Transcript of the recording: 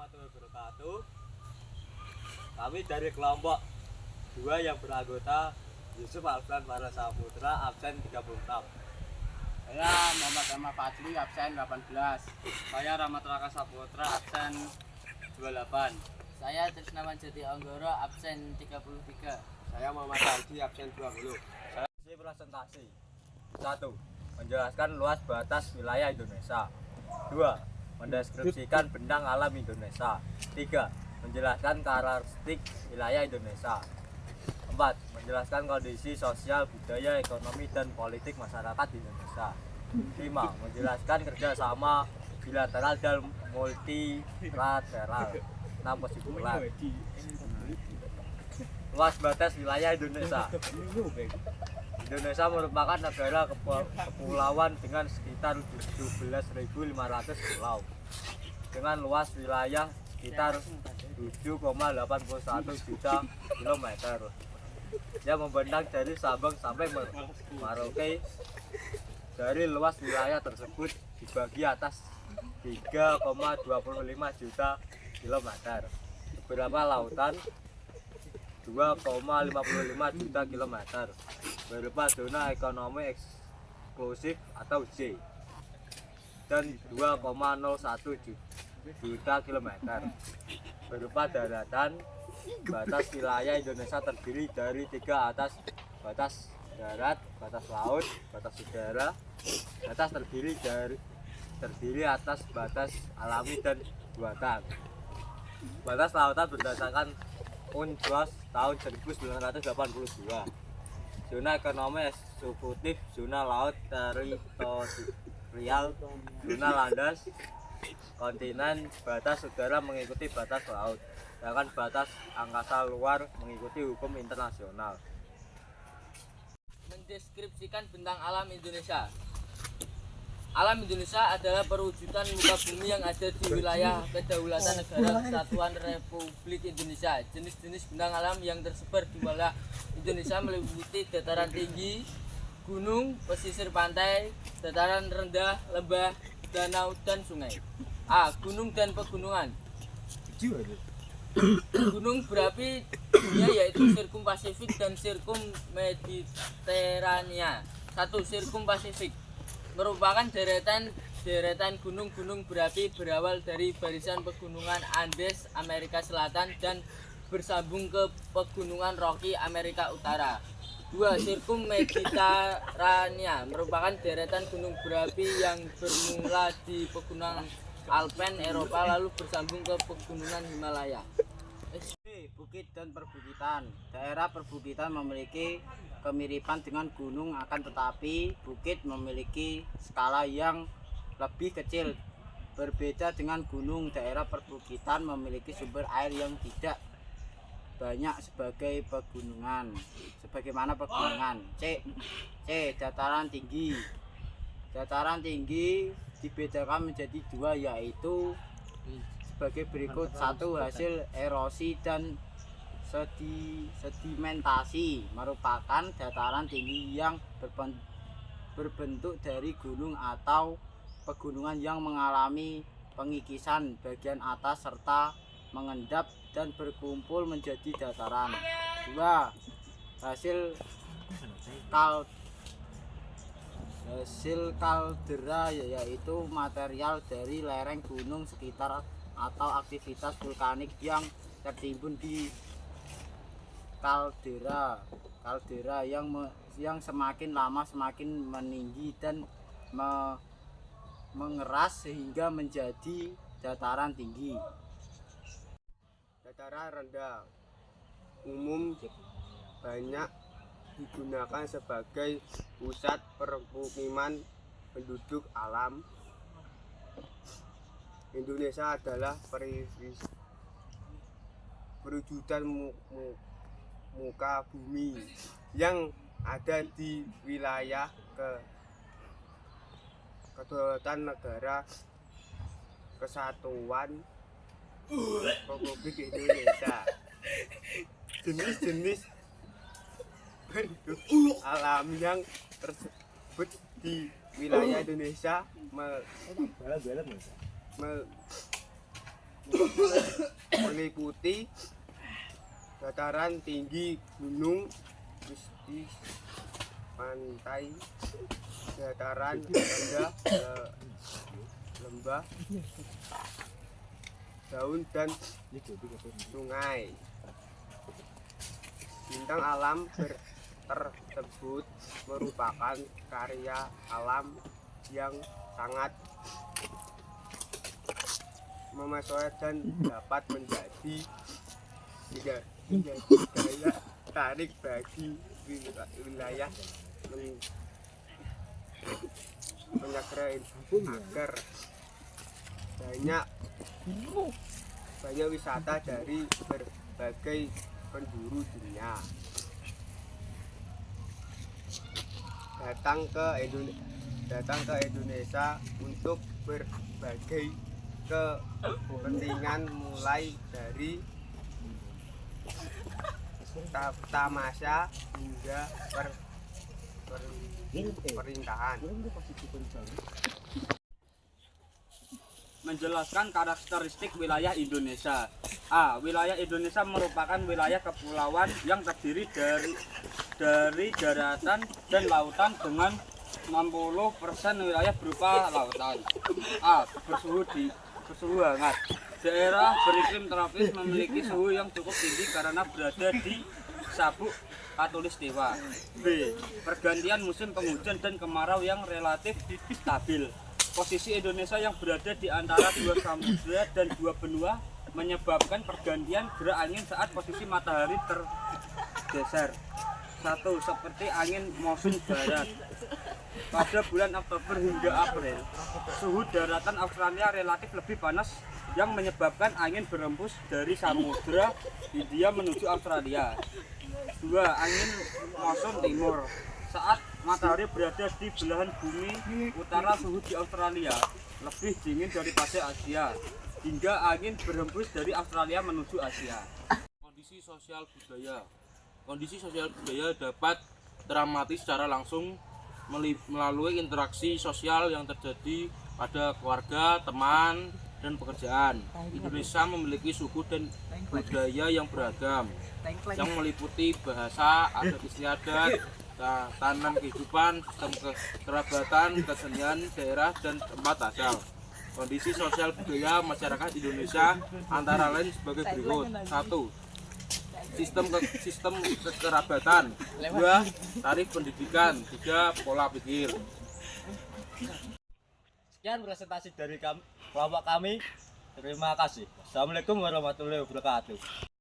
warahmatullahi wabarakatuh. Kami dari kelompok 2 yang beranggota Yusuf Alfan Farah Saputra absen 36. Saya Muhammad Ahmad Fadli absen 18. Saya Rahmat Raka Saputra absen 28. Saya Trisnawan Jati Anggoro absen 33. Saya Muhammad Haji absen 20. Saya isi presentasi. 1. Menjelaskan luas batas wilayah Indonesia. 2. Mendeskripsikan bentang alam Indonesia. 3. Menjelaskan karakteristik wilayah Indonesia. 4. Menjelaskan kondisi sosial, budaya, ekonomi, dan politik masyarakat di Indonesia. 5. Menjelaskan kerjasama bilateral dan multilateral. 6. Kesimpulan. Luas batas wilayah Indonesia. Indonesia merupakan negara kepulauan dengan sekitar 17.500 pulau dengan luas wilayah sekitar 7,81 juta kilometer yang membentang dari Sabang sampai Merauke. Dari luas wilayah tersebut dibagi atas 3,25 juta kilometer, beberapa lautan 2,55 juta kilometer berupa zona ekonomi eksklusif atau Z, dan 2,01 juta kilometer berupa daratan. Batas wilayah Indonesia terdiri dari 3 atas: batas darat, batas laut, batas udara. Batas terdiri atas batas alami dan buatan. Batas lautan berdasarkan UNCLOS tahun 1982. Zona ekonomi eksekutif, zona laut teritorial, zona landas, kontinen. Batas udara mengikuti batas laut, sedangkan batas angkasa luar mengikuti hukum internasional. Mendeskripsikan bentang alam Indonesia. Alam Indonesia adalah perwujudan muka bumi yang ada di wilayah kedaulatan negara Kesatuan Republik Indonesia. Jenis-jenis bentang alam yang tersebar di wilayah Indonesia meliputi dataran tinggi, gunung, pesisir pantai, dataran rendah, lembah, danau, dan sungai. A. Gunung dan pegunungan. Gunung berapi dunia yaitu Sirkum Pasifik dan Sirkum Mediterania. 1. Sirkum Pasifik merupakan deretan gunung-gunung berapi berawal dari barisan pegunungan Andes Amerika Selatan dan bersambung ke pegunungan Rocky Amerika Utara. 2. Sirkum Mediterania merupakan deretan gunung berapi yang bermula di pegunungan Alpen Eropa lalu bersambung ke pegunungan Himalaya. Bukit dan perbukitan. Daerah perbukitan memiliki kemiripan dengan gunung, akan tetapi bukit memiliki skala yang lebih kecil. Berbeda dengan gunung, daerah perbukitan memiliki sumber air yang tidak banyak sebagaimana pegunungan. C. Dataran tinggi. Dataran tinggi dibedakan menjadi 2, yaitu sebagai berikut. 1. Hasil erosi dan sedimentasi merupakan dataran tinggi yang berbentuk dari gunung atau pegunungan yang mengalami pengikisan bagian atas serta mengendap dan berkumpul menjadi dataran. 2. Hasil kaldera, yaitu material dari lereng gunung sekitar atau aktivitas vulkanik yang tertimbun di kaldera yang semakin lama semakin meninggi dan mengeras sehingga menjadi dataran tinggi. Dataran rendah umum banyak digunakan sebagai pusat permukiman penduduk alam. Indonesia adalah perwujudan muka bumi yang ada di wilayah kedaulatan negara Kesatuan Republik Indonesia. Jenis-jenis penduduk alam yang tersebut di wilayah Indonesia meliputi dataran tinggi gunung, mistis, pantai, dataran rendah, lembah, daun dan sungai. Bintang alam tersebut merupakan karya alam yang sangat memesona dan dapat menjadi daya tarik bagi wilayah menyaksikan agar banyak wisata dari berbagai penjuru dunia datang ke Indonesia untuk berbagai kepentingan, mulai dari tamasya hingga perintahan. Menjelaskan karakteristik wilayah Indonesia. A. Wilayah Indonesia merupakan wilayah kepulauan yang terdiri dari daratan dan lautan dengan 60% wilayah berupa lautan. A. Bersuhu hangat. Daerah beriklim tropis memiliki suhu yang cukup tinggi karena berada di sabuk khatulistiwa. B. Pergantian musim penghujan dan kemarau yang relatif stabil. Posisi Indonesia yang berada di antara dua samudra dan dua benua menyebabkan pergantian gerak angin saat posisi matahari tergeser. 1. Seperti angin monsun barat. Pada bulan Oktober hingga April, suhu daratan Australia relatif lebih panas yang menyebabkan angin berembus dari Samudra Hindia menuju Australia. 2. Angin monsun timur. Saat matahari berada di belahan bumi utara, suhu di Australia lebih dingin daripada Asia, hingga angin berhembus dari Australia menuju Asia. Kondisi sosial budaya dapat teramati secara langsung melalui interaksi sosial yang terjadi pada keluarga, teman, dan pekerjaan. Indonesia memiliki suku dan budaya yang beragam, yang meliputi bahasa, adat istiadat, tatanan kehidupan, sistem kerabatan, kesenian, daerah, dan tempat asal. Kondisi sosial budaya masyarakat Indonesia antara lain sebagai berikut. 1. Sistem kekerabatan. 2. Tarif pendidikan. 3. Pola pikir. Sekian presentasi dari kelompok kami. Terima kasih. Assalamualaikum warahmatullahi wabarakatuh.